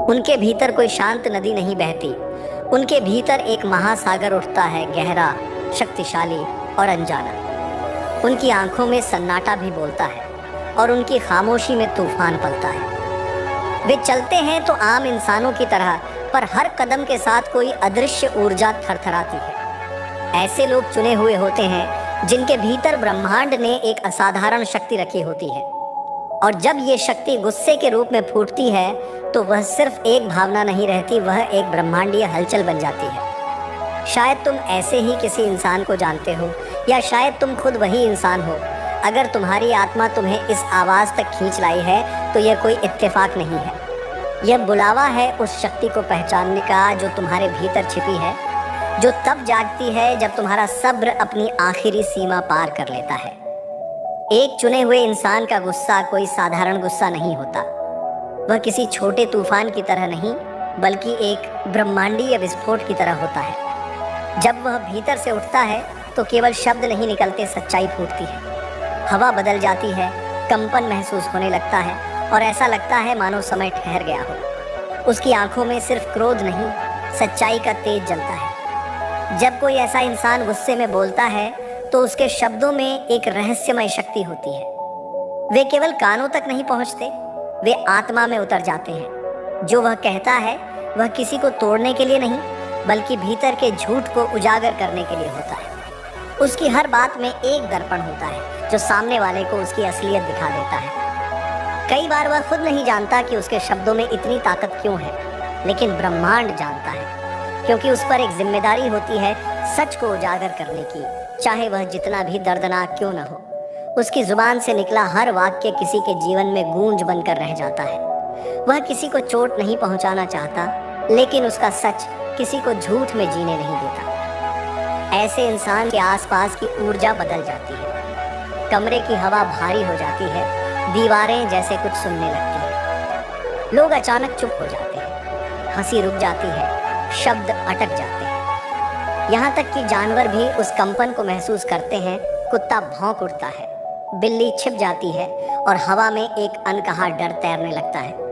उनके भीतर कोई शांत नदी नहीं बहती। उनके भीतर एक महासागर उठता है, गहरा, शक्तिशाली और अनजाना। उनकी आंखों में सन्नाटा भी बोलता है और उनकी खामोशी में तूफान पलता है। वे चलते हैं तो आम इंसानों की तरह, पर हर कदम के साथ कोई अदृश्य ऊर्जा थरथराती है। ऐसे लोग चुने हुए होते हैं जिनके भीतर ब्रह्मांड ने एक असाधारण शक्ति रखी होती है, और जब ये शक्ति गुस्से के रूप में फूटती है तो वह सिर्फ एक भावना नहीं रहती, वह एक ब्रह्मांडीय हलचल बन जाती है। शायद तुम ऐसे ही किसी इंसान को जानते हो, या शायद तुम खुद वही इंसान हो। अगर तुम्हारी आत्मा तुम्हें इस आवाज़ तक खींच लाई है तो यह कोई इत्तेफाक नहीं है। यह बुलावा है उस शक्ति को पहचानने का जो तुम्हारे भीतर छिपी है, जो तब जागती है जब तुम्हारा सब्र अपनी आखिरी सीमा पार कर लेता है। एक चुने हुए इंसान का गुस्सा कोई साधारण गुस्सा नहीं होता। वह किसी छोटे तूफान की तरह नहीं, बल्कि एक ब्रह्मांडीय विस्फोट की तरह होता है। जब वह भीतर से उठता है तो केवल शब्द नहीं निकलते, सच्चाई फूटती है। हवा बदल जाती है, कंपन महसूस होने लगता है और ऐसा लगता है मानो समय ठहर गया हो। उसकी आंखों में सिर्फ क्रोध नहीं, सच्चाई का तेज जलता है। जब कोई ऐसा इंसान गुस्से में बोलता है तो उसके शब्दों में एक रहस्यमय शक्ति होती है। वे केवल कानों तक नहीं पहुंचते, वे आत्मा में उतर जाते हैं। जो वह कहता है वह किसी को तोड़ने के लिए नहीं, बल्कि भीतर के झूठ को उजागर करने के लिए होता है। उसकी हर बात में एक दर्पण होता है जो सामने वाले को उसकी असलियत दिखा देता है। कई बार वह खुद नहीं जानता कि उसके शब्दों में इतनी ताकत क्यों है, लेकिन ब्रह्मांड जानता है, क्योंकि उस पर एक जिम्मेदारी होती है सच को उजागर करने की, चाहे वह जितना भी दर्दनाक क्यों न हो। उसकी जुबान से निकला हर वाक्य किसी के जीवन में गूंज बनकर रह जाता है। वह किसी को चोट नहीं पहुंचाना चाहता, लेकिन उसका सच किसी को झूठ में जीने नहीं देता। ऐसे इंसान के आसपास की ऊर्जा बदल जाती है। कमरे की हवा भारी हो जाती है, दीवारें जैसे कुछ सुनने लगती हैं। लोग अचानक चुप हो जाते हैं, हंसी रुक जाती है, शब्द अटक जाते हैं। यहाँ तक कि जानवर भी उस कंपन को महसूस करते हैं। कुत्ता भौंक उठता है, बिल्ली छिप जाती है और हवा में एक अनकहा डर तैरने लगता है।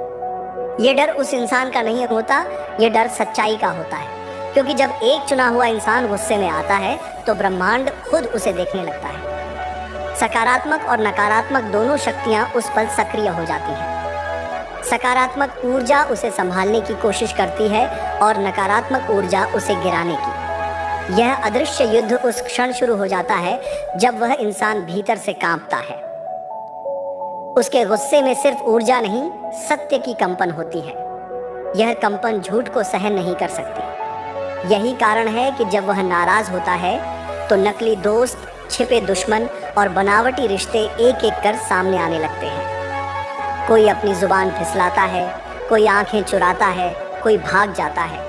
ये डर उस इंसान का नहीं होता, ये डर सच्चाई का होता है, क्योंकि जब एक चुना हुआ इंसान गुस्से में आता है तो ब्रह्मांड खुद उसे देखने लगता है। सकारात्मक और नकारात्मक दोनों शक्तियाँ उस पल सक्रिय हो जाती हैं। सकारात्मक ऊर्जा उसे संभालने की कोशिश करती है और नकारात्मक ऊर्जा उसे गिराने की। यह अदृश्य युद्ध उस क्षण शुरू हो जाता है जब वह इंसान भीतर से कांपता है। उसके गुस्से में सिर्फ ऊर्जा नहीं, सत्य की कंपन होती है। यह कंपन झूठ को सहन नहीं कर सकती। यही कारण है कि जब वह नाराज होता है तो नकली दोस्त, छिपे दुश्मन और बनावटी रिश्ते एक एक कर सामने आने लगते हैं। कोई अपनी जुबान फिसलाता है, कोई आंखें चुराता है, कोई भाग जाता है,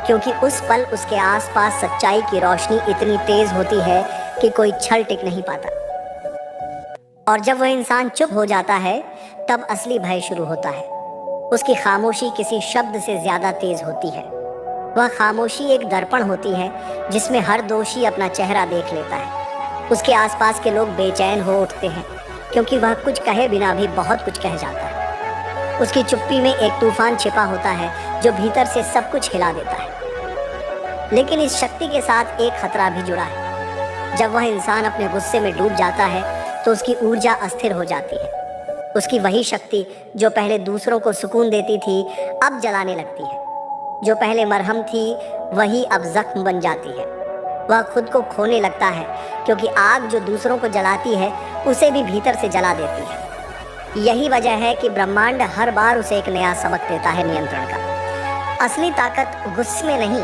क्योंकि उस पल उसके आसपास सच्चाई की रोशनी इतनी तेज होती है कि कोई छल टिक नहीं पाता। और जब वह इंसान चुप हो जाता है तब असली भय शुरू होता है। उसकी खामोशी किसी शब्द से ज्यादा तेज होती है। वह खामोशी एक दर्पण होती है जिसमें हर दोषी अपना चेहरा देख लेता है। उसके आसपास के लोग बेचैन हो उठते हैं, क्योंकि वह कुछ कहे बिना भी बहुत कुछ कह जाता है। उसकी चुप्पी में एक तूफान छिपा होता है जो भीतर से सब कुछ हिला देता है। लेकिन इस शक्ति के साथ एक खतरा भी जुड़ा है। जब वह इंसान अपने गुस्से में डूब जाता है तो उसकी ऊर्जा अस्थिर हो जाती है। उसकी वही शक्ति जो पहले दूसरों को सुकून देती थी अब जलाने लगती है। जो पहले मरहम थी वही अब जख्म बन जाती है। वह खुद को खोने लगता है, क्योंकि आग जो दूसरों को जलाती है उसे भी भीतर से जला देती है। यही वजह है कि ब्रह्मांड हर बार उसे एक नया सबक देता है नियंत्रण का। असली ताकत गुस्से में नहीं,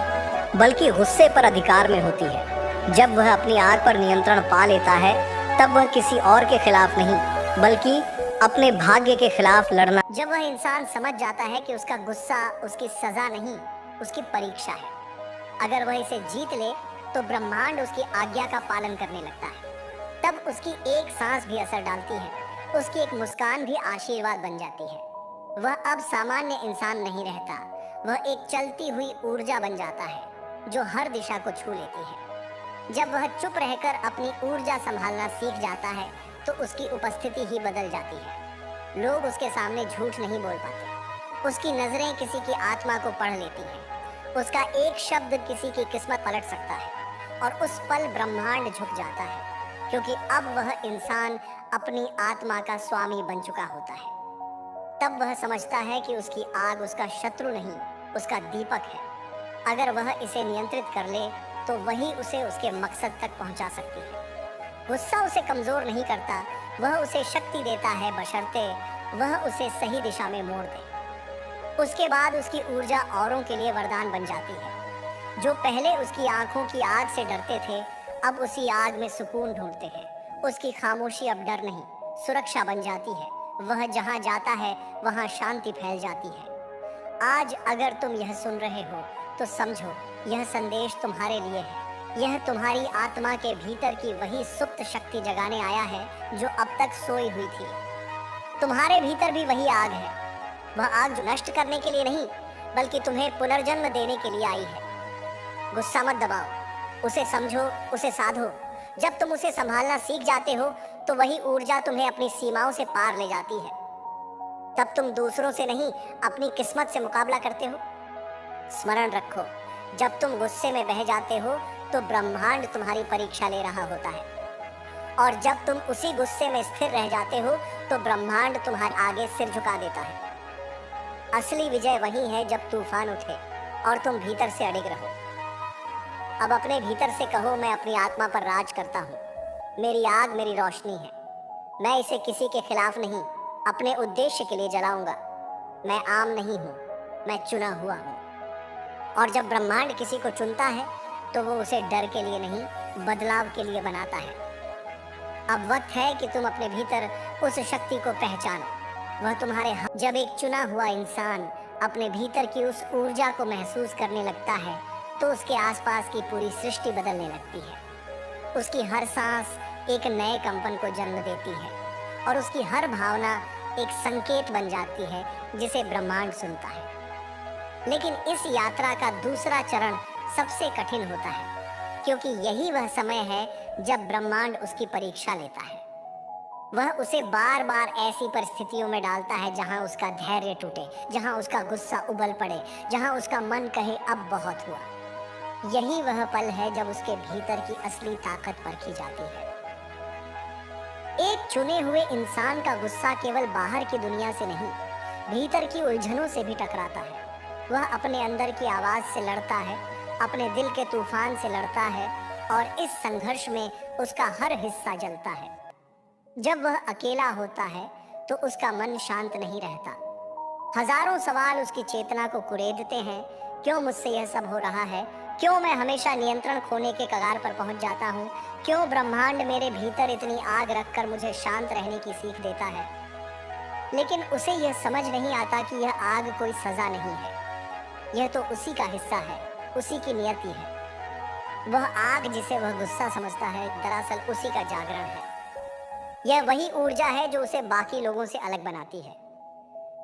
बल्कि गुस्से पर अधिकार में होती है। जब वह अपनी आग पर नियंत्रण पा लेता है तब वह किसी और के खिलाफ नहीं, बल्कि अपने भाग्य के खिलाफ लड़ना। जब वह इंसान समझ जाता है कि उसका गुस्सा उसकी सजा नहीं, उसकी परीक्षा है। अगर वह इसे जीत ले तो ब्रह्मांड उसकी आज्ञा का पालन करने लगता है। तब उसकी एक सांस भी असर डालती है, उसकी एक मुस्कान भी आशीर्वाद बन जाती है। वह अब सामान्य इंसान नहीं रहता, वह एक चलती हुई ऊर्जा बन जाता है जो हर दिशा को छू लेती है। जब वह चुप रहकर अपनी ऊर्जा संभालना सीख जाता है तो उसकी उपस्थिति ही बदल जाती है। लोग उसके सामने झूठ नहीं बोल पाते, उसकी नजरें किसी की आत्मा को पढ़ लेती हैं। उसका एक शब्द किसी की किस्मत पलट सकता है और उस पल ब्रह्मांड झुक जाता है, क्योंकि अब वह इंसान अपनी आत्मा का स्वामी बन चुका होता है। तब वह समझता है कि उसकी आग उसका शत्रु नहीं, उसका दीपक है। अगर वह इसे नियंत्रित कर ले तो वही उसे उसके मकसद तक पहुंचा सकती है। गुस्सा उसे कमजोर नहीं करता, वह उसे शक्ति देता है, बशर्ते वह उसे सही दिशा में मोड़ दे। उसके बाद उसकी ऊर्जा औरों के लिए वरदान बन जाती है। जो पहले उसकी आंखों की आग से डरते थे, अब उसी आग में सुकून ढूंढते हैं। उसकी खामोशी अब डर नहीं, सुरक्षा बन जाती है। वह जहां जाता है वहां शांति फैल जाती है। आज अगर तुम यह सुन रहे हो तो समझो, यह संदेश तुम्हारे लिए है। यह तुम्हारी आत्मा के भीतर की वही सुप्त शक्ति जगाने आया है जो अब तक सोई हुई थी। तुम्हारे भीतर भी वही आग है। वह आग जो नष्ट करने के लिए नहीं, बल्कि तुम्हें पुनर्जन्म देने के लिए आई है। गुस्सा मत दबाओ, उसे समझो, उसे साधो। जब तुम उसे संभालना सीख जाते हो तो वही ऊर्जा तुम्हें अपनी सीमाओं से पार ले जाती है। तब तुम दूसरों से नहीं, अपनी किस्मत से मुकाबला करते हो। स्मरण रखो, जब तुम गुस्से में बह जाते हो तो ब्रह्मांड तुम्हारी परीक्षा ले रहा होता है, और जब तुम उसी गुस्से में स्थिर रह जाते हो तो ब्रह्मांड तुम्हारे आगे सिर झुका देता है। असली विजय वही है जब तूफान उठे और तुम भीतर से अडिग रहो। अब अपने भीतर से कहो, मैं अपनी आत्मा पर राज करता हूँ। मेरी आग मेरी रोशनी है। मैं इसे किसी के खिलाफ नहीं, अपने उद्देश्य के लिए जलाऊंगा। मैं आम नहीं हूँ, मैं चुना हुआ हूँ। और जब ब्रह्मांड किसी को चुनता है तो वो उसे डर के लिए नहीं, बदलाव के लिए बनाता है। अब वक्त है कि तुम अपने भीतर उस शक्ति को पहचानो। वह तुम्हारे जब एक चुना हुआ इंसान अपने भीतर की उस ऊर्जा को महसूस करने लगता है तो उसके आसपास की पूरी सृष्टि बदलने लगती है। उसकी हर सांस एक नए कंपन को जन्म देती है और उसकी हर भावना एक संकेत बन जाती है जिसे ब्रह्मांड सुनता है। लेकिन इस यात्रा का दूसरा चरण सबसे कठिन होता है, क्योंकि यही वह समय है जब ब्रह्मांड उसकी परीक्षा लेता है। वह उसे बार बार ऐसी परिस्थितियों में डालता है जहां उसका धैर्य टूटे, जहां उसका गुस्सा उबल पड़े, जहां उसका मन कहे अब बहुत हुआ। यही वह पल है जब उसके भीतर की असली ताकत परखी जाती है। एक चुने हुए इंसान का गुस्सा केवल बाहर की दुनिया से नहीं, भीतर की उलझनों से भी टकराता है। वह अपने अंदर की आवाज से लड़ता है, अपने दिल के तूफान से लड़ता है, और इस संघर्ष में उसका हर हिस्सा जलता है। जब वह अकेला होता है तो उसका मन शांत नहीं रहता। हजारों सवाल उसकी चेतना को कुरेदते हैं। क्यों मुझसे यह सब हो रहा है? क्यों मैं हमेशा नियंत्रण खोने के कगार पर पहुंच जाता हूँ? क्यों ब्रह्मांड मेरे भीतर इतनी आग रखकर मुझे शांत रहने की सीख देता है? लेकिन उसे यह समझ नहीं आता कि यह आग कोई सजा नहीं है, यह तो उसी का हिस्सा है, उसी की नियति है। वह आग जिसे वह गुस्सा समझता है, दरअसल उसी का जागरण है। यह वही ऊर्जा है जो उसे बाकी लोगों से अलग बनाती है,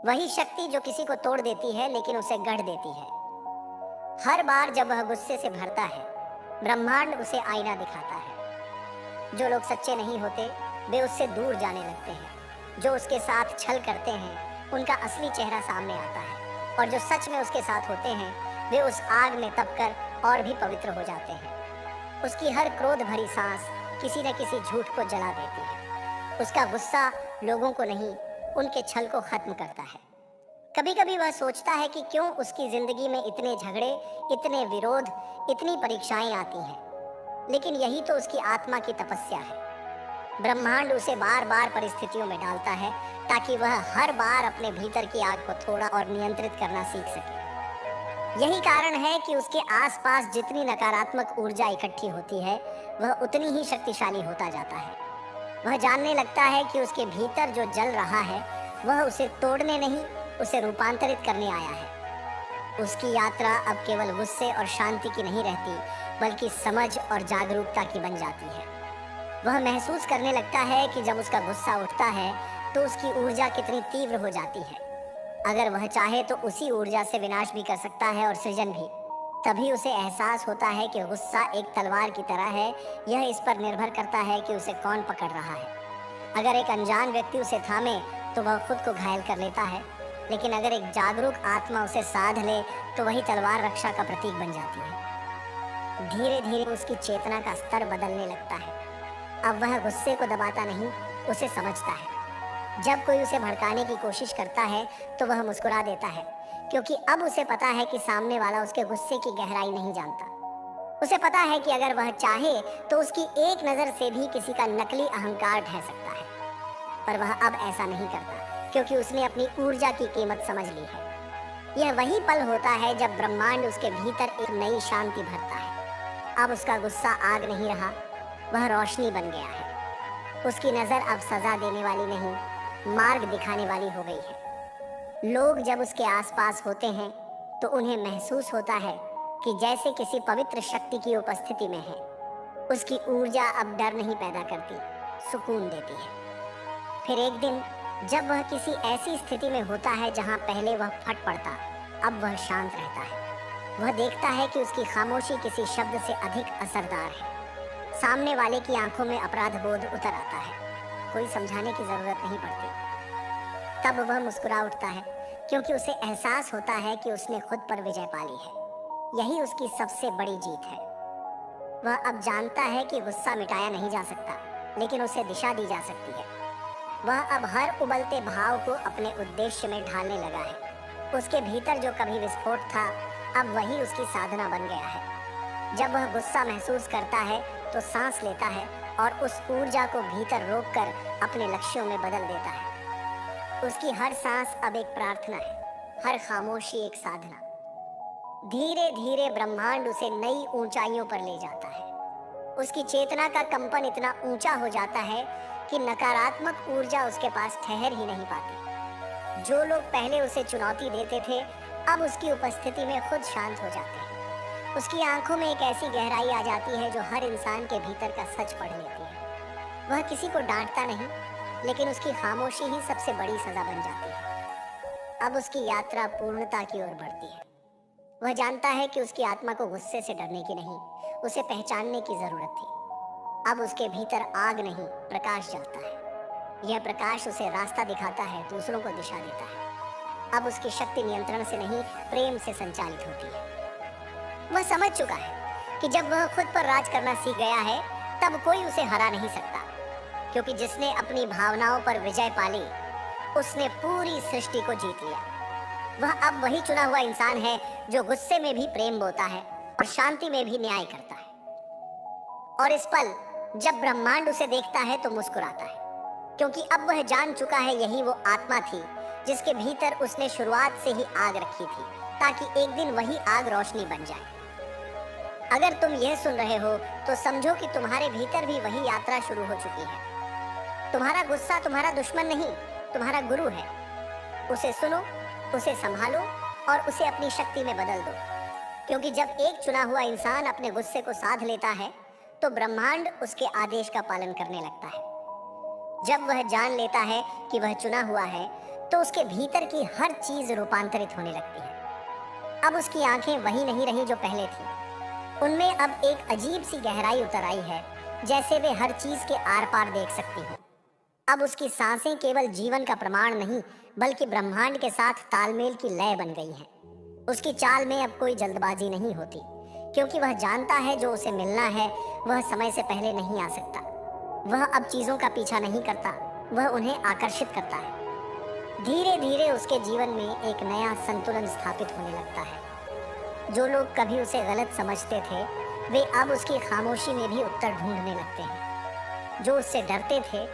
वही शक्ति जो किसी को तोड़ देती है लेकिन उसे गढ़ देती है। हर बार जब वह गुस्से से भरता है, ब्रह्मांड उसे आईना दिखाता है। जो लोग सच्चे नहीं होते वे उससे दूर जाने लगते हैं। जो उसके साथ छल करते हैं उनका असली चेहरा सामने आता है, और जो सच में उसके साथ होते हैं वे उस आग में तपकर और भी पवित्र हो जाते हैं। उसकी हर क्रोध भरी सांस किसी न किसी झूठ को जला देती है। उसका गुस्सा लोगों को नहीं, उनके छल को खत्म करता है। कभी कभी वह सोचता है कि क्यों उसकी जिंदगी में इतने झगड़े, इतने विरोध, इतनी परीक्षाएं आती हैं। लेकिन यही तो उसकी आत्मा की तपस्या है। ब्रह्मांड उसे बार बार परिस्थितियों में डालता है ताकि वह हर बार अपने भीतर की आग को थोड़ा और नियंत्रित करना सीख सके। यही कारण है कि उसके आसपास जितनी नकारात्मक ऊर्जा इकट्ठी होती है वह उतनी ही शक्तिशाली होता जाता है। वह जानने लगता है कि उसके भीतर जो जल रहा है वह उसे तोड़ने नहीं, उसे रूपांतरित करने आया है। उसकी यात्रा अब केवल गुस्से और शांति की नहीं रहती, बल्कि समझ और जागरूकता की बन जाती है। वह महसूस करने लगता है कि जब उसका गुस्सा उठता है तो उसकी ऊर्जा कितनी तीव्र हो जाती है। अगर वह चाहे तो उसी ऊर्जा से विनाश भी कर सकता है और सृजन भी। तभी उसे एहसास होता है कि गुस्सा एक तलवार की तरह है। यह इस पर निर्भर करता है कि उसे कौन पकड़ रहा है। अगर एक अनजान व्यक्ति उसे थामे तो वह खुद को घायल कर लेता है, लेकिन अगर एक जागरूक आत्मा उसे साध ले तो वही तलवार रक्षा का प्रतीक बन जाती है। धीरे धीरे उसकी चेतना का स्तर बदलने लगता है। अब वह गुस्से को दबाता नहीं, उसे समझता है। जब कोई उसे भड़काने की कोशिश करता है तो वह मुस्कुरा देता है, क्योंकि अब उसे पता है कि सामने वाला उसके गुस्से की गहराई नहीं जानता। उसे पता है कि अगर वह चाहे तो उसकी एक नज़र से भी किसी का नकली अहंकार ढह सकता है। पर वह अब ऐसा नहीं करता, क्योंकि उसने अपनी ऊर्जा की कीमत समझ ली है। यह वही पल होता है जब ब्रह्मांड उसके भीतर एक नई शांति भरता है। अब उसका गुस्सा आग नहीं रहा, वह रोशनी बन गया है। उसकी नज़र अब सजा देने वाली नहीं, मार्ग दिखाने वाली हो गई है। लोग जब उसके आसपास होते हैं तो उन्हें महसूस होता है कि जैसे किसी पवित्र शक्ति की उपस्थिति में है। उसकी ऊर्जा अब डर नहीं पैदा करती, सुकून देती है। फिर एक दिन जब वह किसी ऐसी स्थिति में होता है जहां पहले वह फट पड़ता, अब वह शांत रहता है। वह देखता है कि उसकी खामोशी किसी शब्द से अधिक असरदार है। सामने वाले की आंखों में अपराध बोध उतर आता है, कोई समझाने की जरूरत नहीं पड़ती। तब वह मुस्कुरा उठता है, क्योंकि उसे एहसास होता है कि उसने खुद पर विजय पा ली है। यही उसकी सबसे बड़ी जीत है। वह अब जानता है कि गुस्सा मिटाया नहीं जा सकता, लेकिन उसे दिशा दी जा सकती है। वह अब हर उबलते भाव को अपने उद्देश्य में ढालने लगा है। उसके भीतर जो कभी विस्फोट था, अब वही उसकी साधना बन गया है। जब वह गुस्सा महसूस करता है तो सांस लेता है और उस ऊर्जा को भीतर रोककर अपने लक्ष्यों में बदल देता है। उसकी हर सांस अब एक प्रार्थना है, हर खामोशी एक साधना। धीरे धीरे ब्रह्मांड उसे नई ऊंचाइयों पर ले जाता है। उसकी चेतना का कंपन इतना ऊंचा हो जाता है कि नकारात्मक ऊर्जा उसके पास ठहर ही नहीं पाती। जो लोग पहले उसे चुनौती देते थे, अब उसकी उपस्थिति में खुद शांत हो जाते हैं। उसकी आंखों में एक ऐसी गहराई आ जाती है जो हर इंसान के भीतर का सच पढ़ लेती है। वह किसी को डांटता नहीं, लेकिन उसकी खामोशी ही सबसे बड़ी सजा बन जाती है। अब उसकी यात्रा पूर्णता की ओर बढ़ती है। वह जानता है कि उसकी आत्मा को गुस्से से डरने की नहीं, उसे पहचानने की जरूरत थी। अब उसके भीतर आग नहीं, प्रकाश जलता है। यह प्रकाश उसे रास्ता दिखाता है, दूसरों को दिशा देता है। अब उसकी शक्ति नियंत्रण से नहीं, प्रेम से संचालित होती है। वह समझ चुका है कि जब वह खुद पर राज करना सीख गया है, तब कोई उसे हरा नहीं सकता, क्योंकि जिसने अपनी भावनाओं पर विजय पा ली, उसने पूरी सृष्टि को जीत लिया। वह अब वही चुना हुआ इंसान है जो गुस्से में भी प्रेम बोता है और शांति में भी न्याय करता है। और इस पल जब ब्रह्मांड उसे देखता है तो मुस्कुराता है, क्योंकि अब वह जान चुका है यही वो आत्मा थी जिसके भीतर उसने शुरुआत से ही आग रखी थी, ताकि एक दिन वही आग रोशनी बन जाए। अगर तुम यह सुन रहे हो तो समझो कि तुम्हारे भीतर भी वही यात्रा शुरू हो चुकी है। तुम्हारा गुस्सा तुम्हारा दुश्मन नहीं, तुम्हारा गुरु है। उसे सुनो, उसे संभालो और उसे अपनी शक्ति में बदल दो, क्योंकि जब एक चुना हुआ इंसान अपने गुस्से को साध लेता है तो ब्रह्मांड उसके आदेश का पालन करने लगता है। जब वह जान लेता है कि वह चुना हुआ है तो उसके भीतर की हर चीज रूपांतरित होने लगती है। अब उसकी आंखें वही नहीं रही जो पहले थी, उनमें अब एक अजीब सी गहराई उतर आई है, जैसे वे हर चीज के आर पार देख सकती हो। अब उसकी सांसें केवल जीवन का प्रमाण नहीं, बल्कि ब्रह्मांड के साथ तालमेल की लय बन गई हैं। उसकी चाल में अब कोई जल्दबाजी नहीं होती, क्योंकि वह जानता है जो उसे मिलना है वह समय से पहले नहीं आ सकता। वह अब चीजों का पीछा नहीं करता, वह उन्हें आकर्षित करता है। धीरे धीरे उसके जीवन में एक नया संतुलन स्थापित होने लगता है। जो लोग कभी उसे गलत समझते थे, वे अब उसकी खामोशी में भी उत्तर ढूंढने लगते हैं। जो उससे डरते थे,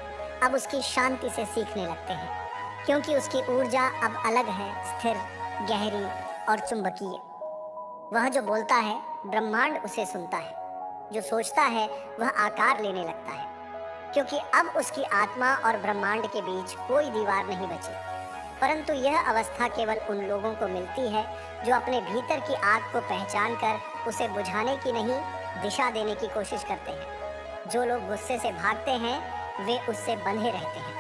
अब उसकी शांति से सीखने लगते हैं, क्योंकि उसकी ऊर्जा अब अलग है, स्थिर, गहरी और चुंबकीय। वह जो बोलता है, ब्रह्मांड उसे सुनता है। जो सोचता है, वह आकार लेने लगता है, क्योंकि अब उसकी आत्मा और ब्रह्मांड के बीच कोई दीवार नहीं बची। परंतु यह अवस्था केवल उन लोगों को मिलती है जो अपने भीतर की आग को पहचान कर उसे बुझाने की नहीं, दिशा देने की कोशिश करते हैं। जो लोग गुस्से से भागते हैं, वे उससे बंधे रहते हैं,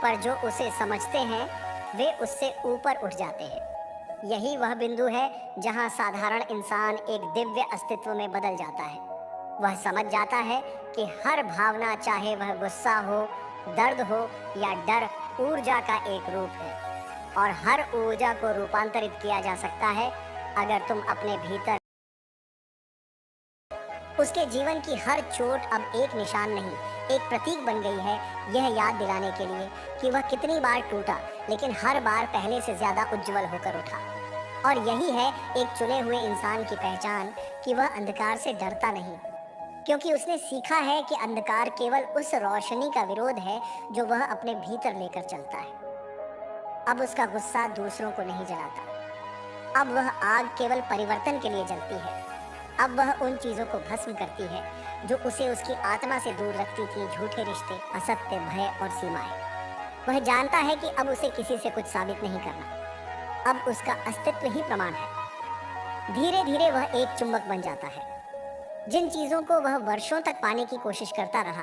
पर जो उसे समझते हैं, वे उससे ऊपर उठ जाते हैं। यही वह बिंदु है जहां साधारण इंसान एक दिव्य अस्तित्व में बदल जाता है। वह समझ जाता है कि हर भावना, चाहे वह गुस्सा हो, दर्द हो या डर, ऊर्जा का एक रूप है। और हर ऊर्जा को रूपांतरित किया जा सकता है अगर तुम अपने भीतर। उसके जीवन की हर चोट अब एक निशान नहीं, एक प्रतीक बन गई है, यह याद दिलाने के लिए कि वह कितनी बार टूटा लेकिन हर बार पहले से ज्यादा उज्जवल होकर उठा। और यही है एक चुने हुए इंसान की पहचान कि वह अंधकार से डरता नहीं, क्योंकि उसने सीखा है कि अंधकार केवल उस रोशनी का विरोध है जो वह अपने भीतर लेकर चलता है। अब उसका गुस्सा दूसरों को नहीं जलाता, अब वह आग केवल परिवर्तन के लिए जलती है। अब वह उन चीजों को भस्म करती है जो उसे उसकी आत्मा से दूर रखती थी, झूठे रिश्ते, असत्य, भय और सीमाएं। वह जानता है कि अब उसे किसी से कुछ साबित नहीं करना, अब उसका अस्तित्व ही प्रमाण है। धीरे धीरे वह एक चुंबक बन जाता है। जिन चीजों को वह वर्षों तक पाने की कोशिश करता रहा,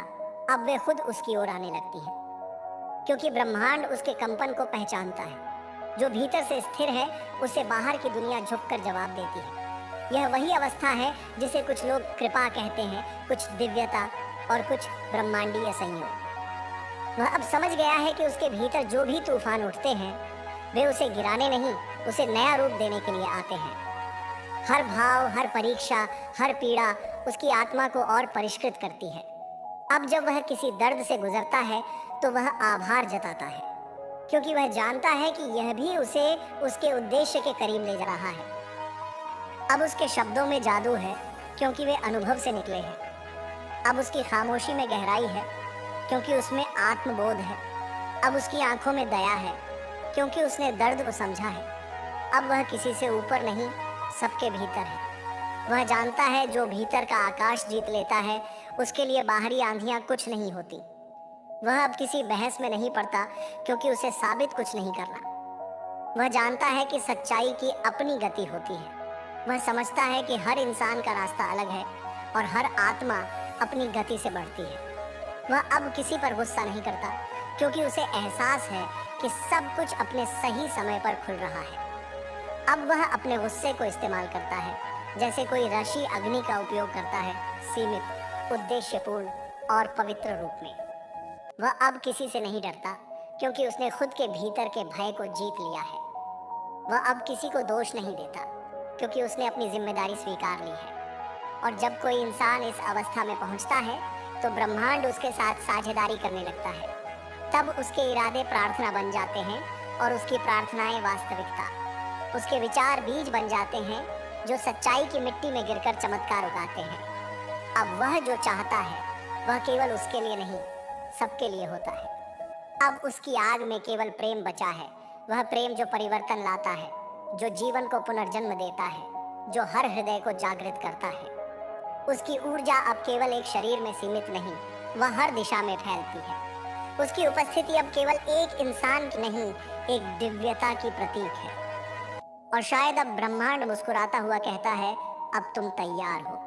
अब वे खुद उसकी ओर आने लगती हैं, क्योंकि ब्रह्मांड उसके कंपन को पहचानता है। जो भीतर से स्थिर है उसे बाहर की दुनिया झुककर जवाब देती है। यह वही अवस्था है जिसे कुछ लोग कृपा कहते हैं, कुछ दिव्यता और कुछ ब्रह्मांडीय संयोग। वह अब समझ गया है कि उसके भीतर जो भी तूफान उठते हैं वे उसे गिराने नहीं, उसे नया रूप देने के लिए आते हैं। हर भाव, हर परीक्षा, हर पीड़ा उसकी आत्मा को और परिष्कृत करती है। अब जब वह किसी दर्द से गुजरता है तो वह आभार जताता है, क्योंकि वह जानता है कि यह भी उसे उसके उद्देश्य के करीब ले जा रहा है। अब उसके शब्दों में जादू है, क्योंकि वे अनुभव से निकले हैं। अब उसकी खामोशी में गहराई है, क्योंकि उसमें आत्मबोध है। अब उसकी आंखों में दया है, क्योंकि उसने दर्द को समझा है। अब वह किसी से ऊपर नहीं, सबके भीतर है। वह जानता है जो भीतर का आकाश जीत लेता है उसके लिए बाहरी आंधियां कुछ नहीं होती। वह अब किसी बहस में नहीं पड़ता, क्योंकि उसे साबित कुछ नहीं करना। वह जानता है कि सच्चाई की अपनी गति होती है। वह समझता है कि हर इंसान का रास्ता अलग है और हर आत्मा अपनी गति से बढ़ती है। वह अब किसी पर गुस्सा नहीं करता, क्योंकि उसे एहसास है कि सब कुछ अपने सही समय पर खुल रहा है। अब वह अपने गुस्से को इस्तेमाल करता है जैसे कोई ऋषि अग्नि का उपयोग करता है, सीमित, उद्देश्यपूर्ण और पवित्र रूप में। वह अब किसी से नहीं डरता, क्योंकि उसने खुद के भीतर के भय को जीत लिया है। वह अब किसी को दोष नहीं देता, क्योंकि उसने अपनी जिम्मेदारी स्वीकार ली है। और जब कोई इंसान इस अवस्था में पहुंचता है तो ब्रह्मांड उसके साथ साझेदारी करने लगता है। तब उसके इरादे प्रार्थना बन जाते हैं और उसकी प्रार्थनाएं वास्तविकता। उसके विचार बीज बन जाते हैं जो सच्चाई की मिट्टी में गिरकर चमत्कार उगाते हैं। अब वह जो चाहता है वह केवल उसके लिए नहीं, सबके लिए होता है। अब उसकी आग में केवल प्रेम बचा है, वह प्रेम जो परिवर्तन लाता है, जो जीवन को पुनर्जन्म देता है, जो हर हृदय को जागृत करता है। उसकी ऊर्जा अब केवल एक शरीर में सीमित नहीं, वह हर दिशा में फैलती है। उसकी उपस्थिति अब केवल एक इंसान की नहीं, एक दिव्यता की प्रतीक है। और शायद अब ब्रह्मांड मुस्कुराता हुआ कहता है, अब तुम तैयार हो,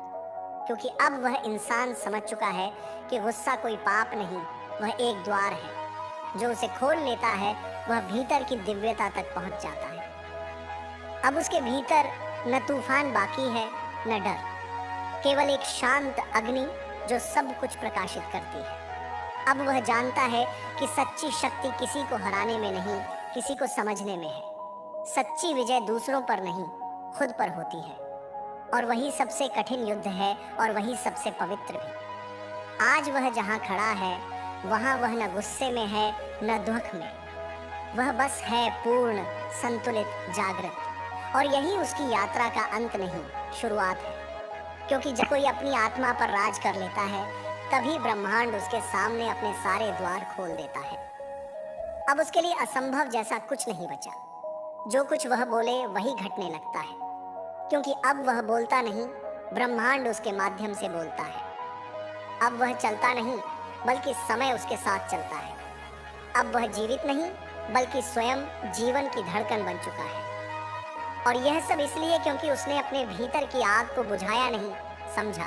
क्योंकि अब वह इंसान समझ चुका है कि गुस्सा कोई पाप नहीं, वह एक द्वार है। जो उसे खोल लेता है वह भीतर की दिव्यता तक पहुंच जाता है। अब उसके भीतर न तूफान बाकी है न डर, केवल एक शांत अग्नि जो सब कुछ प्रकाशित करती है। अब वह जानता है कि सच्ची शक्ति किसी को हराने में नहीं, किसी को समझने में है। सच्ची विजय दूसरों पर नहीं, खुद पर होती है। और वही सबसे कठिन युद्ध है और वही सबसे पवित्र भी। आज वह जहाँ खड़ा है वहाँ वह न गुस्से में है न दुख में, वह बस है पूर्ण, संतुलित, जागृत। और यही उसकी यात्रा का अंत नहीं, शुरुआत है। क्योंकि जब कोई अपनी आत्मा पर राज कर लेता है तभी ब्रह्मांड उसके सामने अपने सारे द्वार खोल देता है। अब उसके लिए असंभव जैसा कुछ नहीं बचा। जो कुछ वह बोले वही घटने लगता है, क्योंकि अब वह बोलता नहीं, ब्रह्मांड उसके माध्यम से बोलता है। अब वह चलता नहीं बल्कि समय उसके साथ चलता है। अब वह जीवित नहीं बल्कि स्वयं जीवन की धड़कन बन चुका है। और यह सब इसलिए क्योंकि उसने अपने भीतर की आग को बुझाया नहीं, समझा।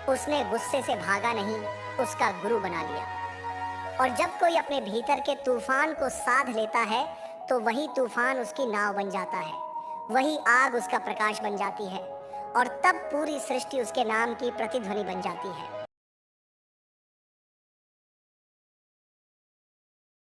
उसने गुस्से से भागा नहीं, उसका गुरु बना लिया। और जब कोई अपने भीतर के तूफान को साध लेता है तो वही तूफान उसकी नाव बन जाता है, वही आग उसका प्रकाश बन जाती है। और तब पूरी सृष्टि उसके नाम की प्रतिध्वनि बन जाती है।